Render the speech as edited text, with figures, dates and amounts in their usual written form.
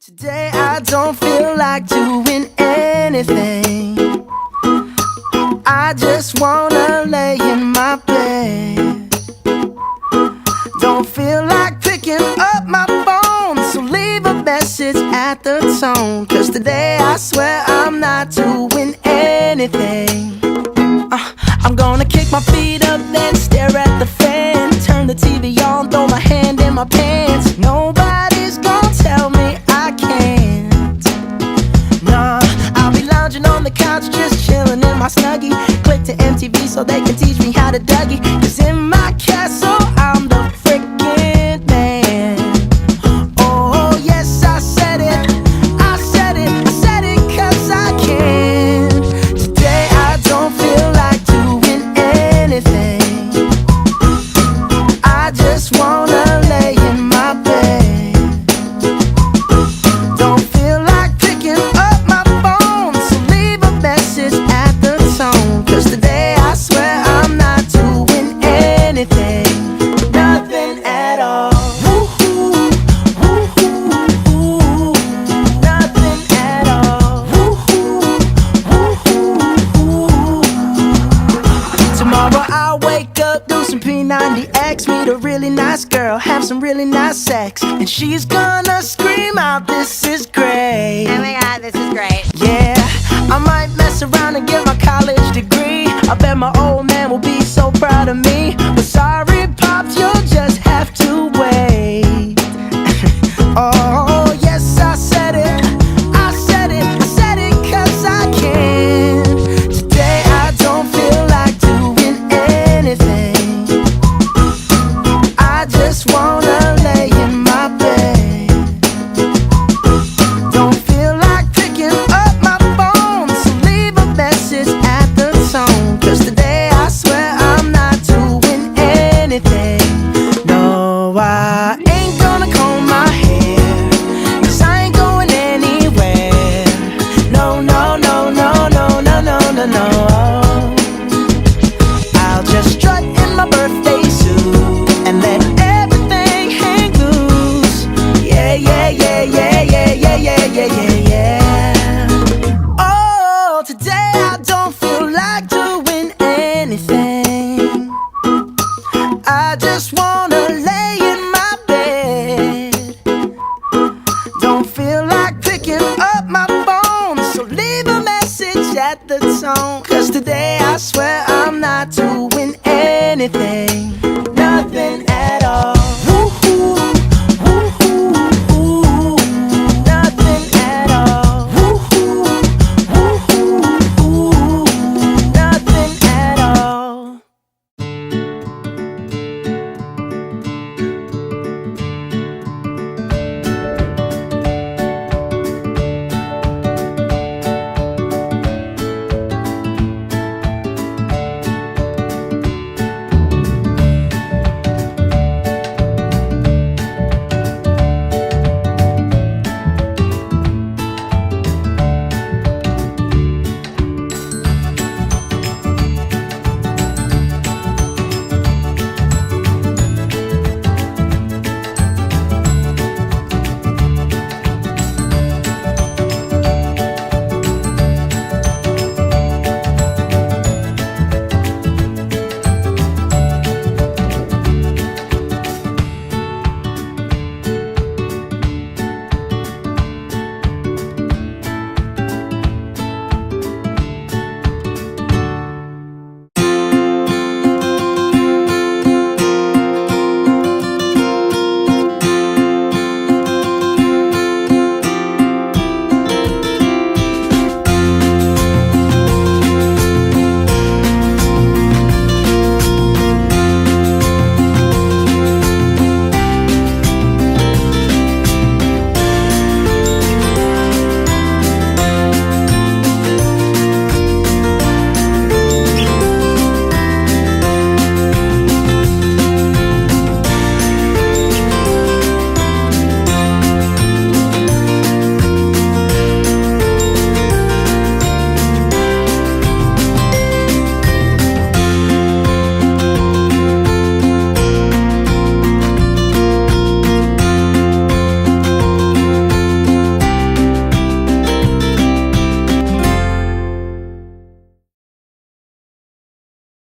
Today I don't feel like doing anything. I just wanna lay in my bed. Don't feel like picking up my phone, so leave a message at the tone. 'Cause today I swear I'm not doing anything. I'm gonna kick my feet up, then stare at the fan. Turn the TV on, throw my hand in my pants. Nobody's gonna tell me I can't. Nah, I'll be lounging on the couch, just chilling in my Snuggie. Click to MTV so they can teach me how to Dougie. 'Cause in my castle, I'm the freaking man. Oh yes, I said it, I said it, I said it 'cause I can. Today I don't feel like doing anything. I just wanna lay in my bed. Don't feel like picking up my phone, so leave a message at the tone. 'Cause today I swear I'm not doing anything. Nothing at all. Woo-hoo, woo-hoo, nothing at all. Woo-hoo, woo-hoo. Tomorrow I'll wake up, do some P90X, meet a really nice girl, have some really nice sex, and she's gonna scream out, "This is great." Oh my god, this is great. Yeah, I might mess around and get my college degree. I bet my old man will be so proud of me. But sorry, Pops, you'll just have to wait. Oh, yes, I said it, I said it, I said it 'cause I can. Today I don't feel like doing anything. I just wanna lay in my bed. Don't feel like picking up my phone, so leave a message at the tone. 'Cause today I swear I'm not doing anything. No, I ain't gonna comb my hair, 'cause I ain't going anywhere. No, no, no, no, no, no, no, no, no. I'll just strut in my birthday suit and let everything hang loose. Yeah, yeah, yeah, yeah, yeah, yeah, yeah, yeah, yeah, yeah. Oh, today I don't feel like doing anything. I just wanna lay in my bed. Don't feel like picking up my phone, so leave a message at the tone. 'Cause today I swear I'm not doing anything.